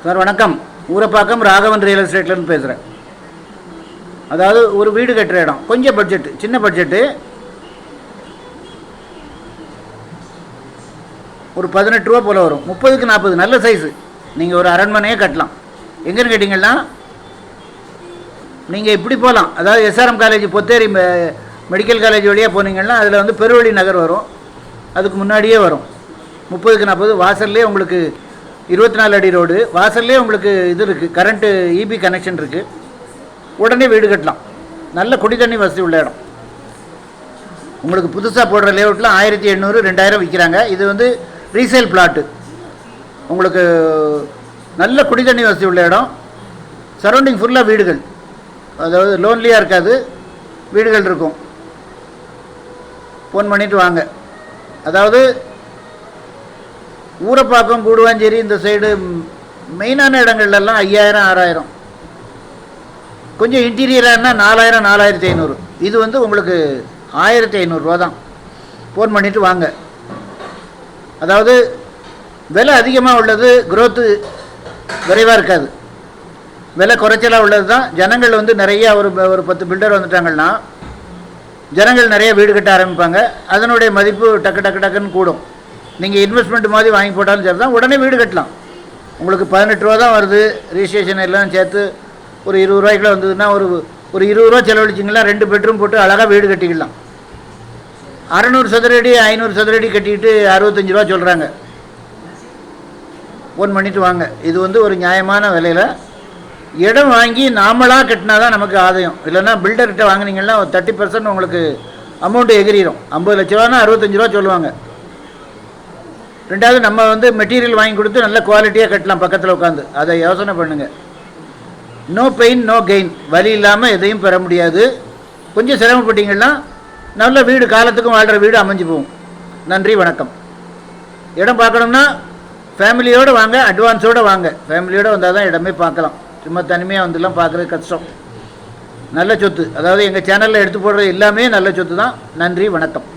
Sir வணக்கம். Urapakkam Raghavan real எஸ்டேட்லேருந்து பேசுகிறேன். அதாவது ஒரு வீடு கட்டுற இடம், கொஞ்சம் பட்ஜெட்டு, சின்ன பட்ஜெட்டு, ஒரு 18 ரூபா போல் வரும். 30க்கு 40 நல்ல சைஸு. நீங்கள் ஒரு அரண்மனையே கட்டலாம். எங்கேன்னு கேட்டிங்கன்னா, நீங்கள் இப்படி போகலாம். அதாவது SRM college Potheri medical college வழியாக போனீங்கன்னா அதில் வந்து பெருவழி நகர் வரும். அதுக்கு முன்னாடியே வரும். 30க்கு 40 வாசல்லே உங்களுக்கு 24 அடி ரோடு. வாசல்லே உங்களுக்கு இது இருக்குது, கரண்ட்டு இபி கனெக்ஷன் இருக்குது. உடனே வீடு கட்டலாம். நல்ல குடி தண்ணி வசதி உள்ள இடம். உங்களுக்கு புதுசாக போடுற லேஅவுட்டில் 1800 2000 விற்கிறாங்க. இது வந்து ரீசேல் பிளாட்டு. உங்களுக்கு நல்ல குடி தண்ணி வசதி உள்ள இடம். சரௌண்டிங் ஃபுல்லாக வீடுகள், அதாவது லோன்லியாக இருக்காது, வீடுகள் இருக்கும். ஃபோன் பண்ணிவிட்டு வாங்க. அதாவது ஊரப்பாக்கம், கூடுவாஞ்சேரி இந்த சைடு மெயினான இடங்கள்லாம் 5000 6000. கொஞ்சம் இன்டீரியரானா 4000 4500. இது வந்து உங்களுக்கு 1500 ரூபா தான். ஃபோன் பண்ணிவிட்டு வாங்க. அதாவது விலை அதிகமாக உள்ளது, growth விரைவாக இருக்காது. விலை குறைச்சலாக உள்ளது தான். ஜனங்கள் வந்து நிறையா ஒரு 10 பில்டர் வந்துட்டாங்கன்னா ஜனங்கள் நிறைய வீடு கட்ட ஆரம்பிப்பாங்க. அதனுடைய மதிப்பு டக்குன்னு கூடும். நீங்கள் இன்வெஸ்ட்மெண்ட் மாதிரி வாங்கி போட்டாலும் சரி தான், உடனே வீடு கட்டலாம். உங்களுக்கு 18 ரூபா தான் வருது. ரிஜிஸ்ட்ரேஷன் எல்லாம் சேர்த்து ஒரு 20 ரூபாய்க்குள்ள வந்ததுன்னா ஒரு 20 ரூபா செலவழிச்சிங்கன்னா 2 பெட்ரூம் போட்டு அழகாக வீடு கட்டிக்கலாம். 600 சதுரடி 500 சதுரடி கட்டிக்கிட்டு 65 ரூபா சொல்கிறாங்க. ஃபோன் பண்ணிவிட்டு வாங்க. இது வந்து ஒரு நியாயமான விலையில் இடம் வாங்கி நாமளாக கட்டினா தான் நமக்கு ஆதாயம். இல்லைன்னா பில்டர்கிட்ட வாங்கினீங்கன்னா 30% உங்களுக்கு அமௌண்ட்டு எகிரிடும். 50 லட்ச ரூபானா 65 ரூபா சொல்லுவாங்க. ரெண்டாவது நம்ம வந்து மெட்டீரியல் வாங்கி கொடுத்து நல்ல குவாலிட்டியாக கட்டலாம் பக்கத்தில் உட்காந்து. அதை யோசனை பண்ணுங்கள். No pain no gain. வலி இல்லாமல் எதையும் பெற முடியாது. கொஞ்சம் சிரமப்பட்டீங்கன்னா நல்ல வீடு, காலத்துக்கும் வாழ்கிற வீடு அமைஞ்சு போகும். நன்றி, வணக்கம். இடம் பார்க்கணும்னா ஃபேமிலியோடு வாங்க, அட்வான்ஸோடு வாங்க. ஃபேமிலியோடு வந்தால் தான் இடமே பார்க்கலாம். சும்மா தனிமையாக வந்துலாம் பார்க்குறது கஷ்டம். நல்ல சொத்து. அதாவது எங்கள் சேனலில் எடுத்து போடுறது எல்லாமே நல்ல சொத்து தான். நன்றி, வணக்கம்.